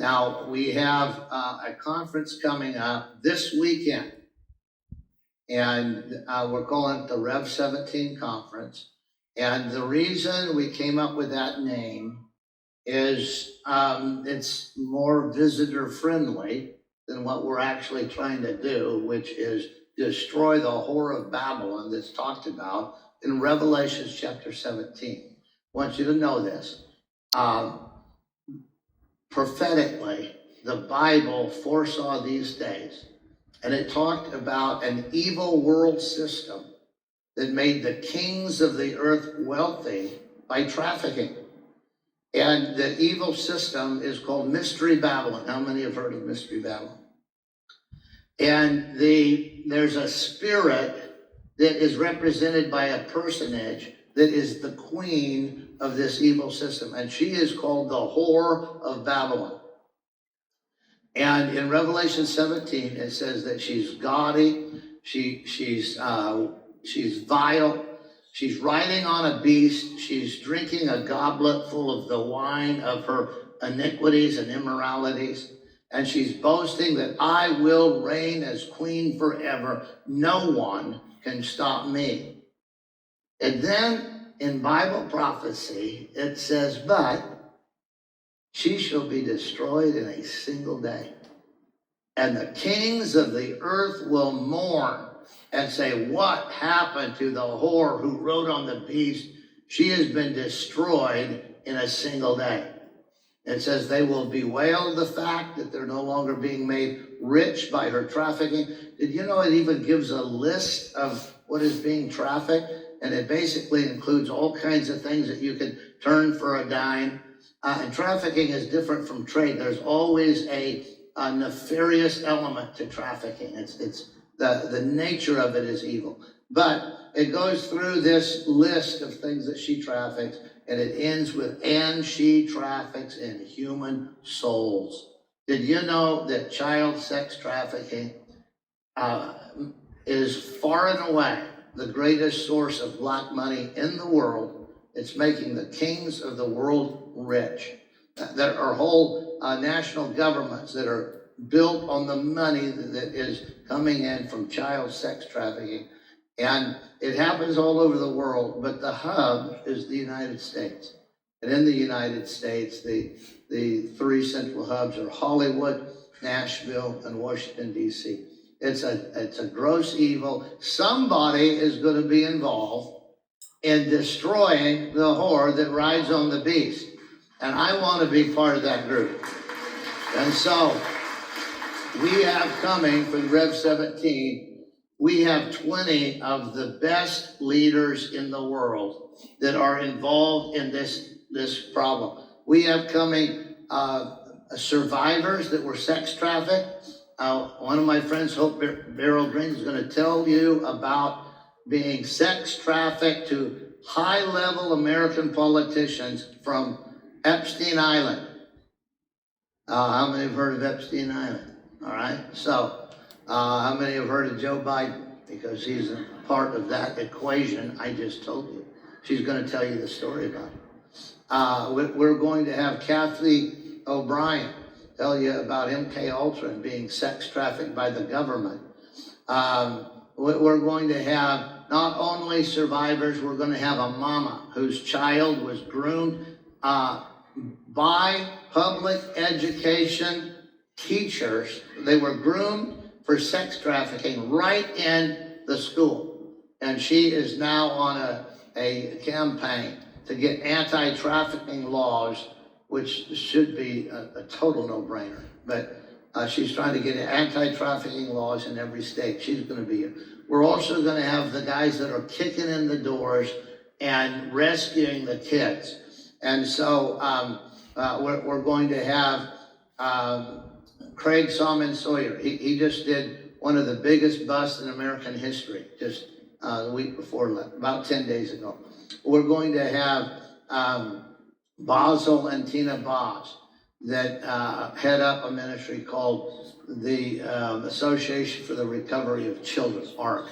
Now, we have a conference coming up this weekend, and we're calling it the Rev17 Conference. And the reason we came up with that name is it's more visitor friendly than what we're actually trying to do, which is destroy the whore of Babylon that's talked about in Revelation chapter 17. I want you to know this. Prophetically, the Bible foresaw these days, and it talked about an evil world system that made the kings of the earth wealthy by trafficking. And the evil system is called Mystery Babylon. How many have heard of Mystery Babylon? And there's a spirit that is represented by a personage that is the queen of this evil system. And she is called the whore of Babylon. And in Revelation 17, it says that she's gaudy, she's vile, she's riding on a beast, she's drinking a goblet full of the wine of her iniquities and immoralities, and she's boasting that I will reign as queen forever. No one can stop me. And then in Bible prophecy, it says, but she shall be destroyed in a single day. And the kings of the earth will mourn and say, what happened to the whore who rode on the beast? She has been destroyed in a single day. It says they will bewail the fact that they're no longer being made rich by her trafficking. Did you know it even gives a list of what is being trafficked? And it basically includes all kinds of things that you can turn for a dime. And trafficking is different from trade. There's always a nefarious element to trafficking. It's the nature of it is evil. But it goes through this list of things that she traffics, and it ends with, and she traffics in human souls. Did you know that child sex trafficking is far and away the greatest source of black money in the world? It's making the kings of the world rich. There are whole national governments that are built on the money that is coming in from child sex trafficking. And it happens all over the world, but the hub is the United States. And in the United States, the three central hubs are Hollywood, Nashville, and Washington, D.C. It's a gross evil. Somebody is going to be involved in destroying the whore that rides on the beast. And I want to be part of that group. And so we have coming for the Rev 17, we have 20 of the best leaders in the world that are involved in this problem. We have coming survivors that were sex trafficked. One of my friends, Hope Beryl Green, is going to tell you about being sex trafficked to high-level American politicians from Epstein Island. How many have heard of Epstein Island? All right. So, how many have heard of Joe Biden? Because he's a part of that equation I just told you. She's going to tell you the story about it. We're going to have Kathy O'Brien tell you about MK Ultra and being sex trafficked by the government. We're going to have not only survivors, we're going to have a mama whose child was groomed by public education teachers. They were groomed for sex trafficking right in the school. And she is now on a campaign to get anti-trafficking laws, which should be a total no-brainer. But she's trying to get anti-trafficking laws in every state. She's going to be here. We're also going to have the guys that are kicking in the doors and rescuing the kids. And so we're going to have Craig Salmon Sawyer. He just did one of the biggest busts in American history just the week before, about 10 days ago. We're going to have Basil and Tina Boz that head up a ministry called the Association for the Recovery of Children, ARC.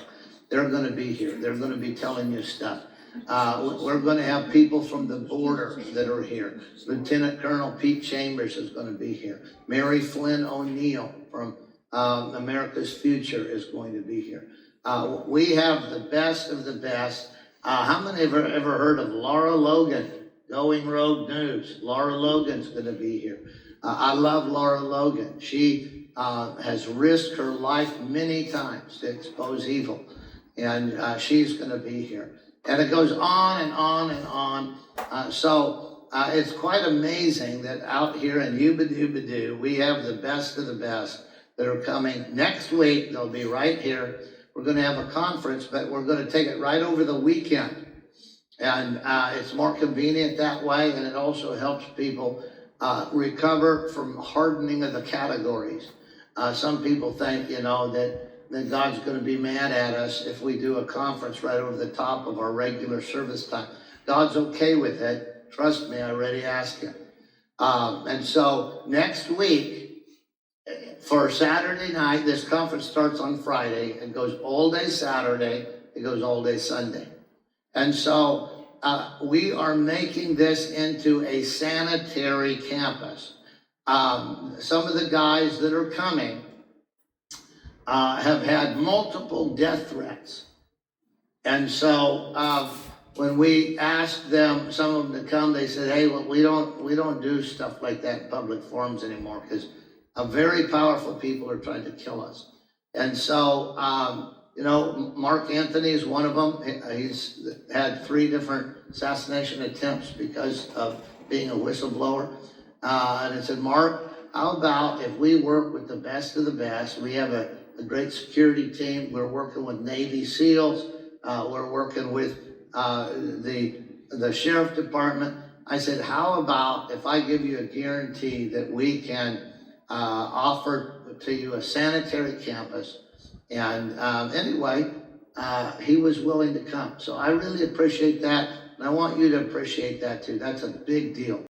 They're going to be here. They're going to be telling you stuff. We're going to have people from the border that are here. Lieutenant Colonel Pete Chambers is going to be here. Mary Flynn O'Neill from America's Future is going to be here. We have the best of the best. How many have ever heard of Laura Logan, Going Rogue News? Laura Logan's going to be here. I love Laura Logan. She has risked her life many times to expose evil, and she's going to be here. And it goes on and on and on. So it's quite amazing that out here in Yuba Duba Doo, we have the best of the best that are coming next week. They'll be right here. We're going to have a conference, but we're going to take it right over the weekend. And it's more convenient that way, and it also helps people recover from hardening of the categories. Some people think, that God's going to be mad at us if we do a conference right over the top of our regular service time. God's okay with it. Trust me, I already asked him. And so next week, for Saturday night, this conference starts on Friday. It goes all day Saturday. It goes all day Sunday. And so we are making this into a sanitary campus. Some of the guys that are coming have had multiple death threats. And so when we asked them, some of them to come, they said, hey, well, we don't do stuff like that in public forums anymore because very powerful people are trying to kill us. And so, Mark Anthony is one of them. He's had 3 different assassination attempts because of being a whistleblower. And I said, Mark, how about if we work with the best of the best? We have a great security team. We're working with Navy SEALs. We're working with the sheriff department. I said, how about if I give you a guarantee that we can offer to you a sanitary campus? And anyway, he was willing to come. So I really appreciate that. And I want you to appreciate that too. That's a big deal.